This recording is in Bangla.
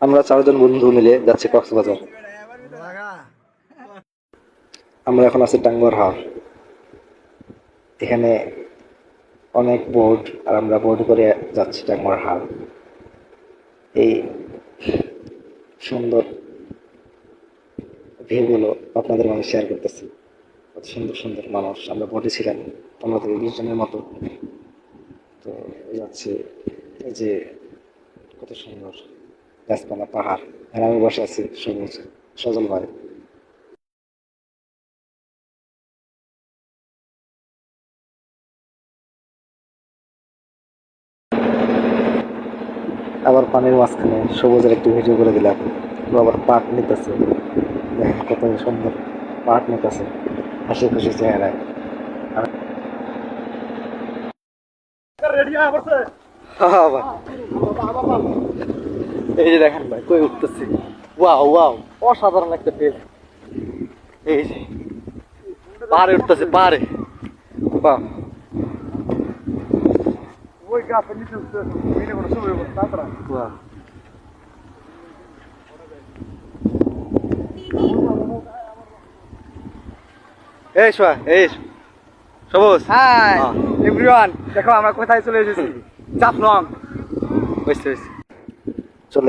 আমরা 4 জন বন্ধু মিলে যাচ্ছি কক্সবাজার। আমরা এখন আছি টাঙ্গুয়ার হাওর। এখানে অনেক বোট, আর আমরা বোট করে যাচ্ছি টাঙ্গুয়ার হাওর। এই সুন্দর ভিউগুলো আপনাদের মাঝে শেয়ার করতেছি। কত সুন্দর সুন্দর মানুষ, আমরা বোটে ছিলাম 15 থেকে 20 জনের মতো। তো যাচ্ছে, এই যে কত সুন্দর গাছপালা, পাহাড়, আর আমি বসে আছি সবুজ সজল ভাই। আবার পানির মাঝখানে সবুজের একটি ভিডিও করে দিলাম। ও আবার পাট নিতেছে, দেখেন কত সুন্দর পাট নিতেছে হাসি খুশি চেহারায়। আবার এই যে দেখেন ভাই কই উঠতেছি, ওয়াও ওয়াও, অসাধারণ একটা ফিল। এই যে পাহাড়ে উঠতেছে, পাহাড়ে, বাহ। ওই গাছের নিচে উঠতেছে, মিলে কোনো সময় হবে তাড়াতাড়ি, বাহ। এই শোয়া, এই সবুজ, হাই এভরিওয়ান, দেখো আমরা কোথায় চলে এসেছি, জাফলং। বুঝতে পেরেছি।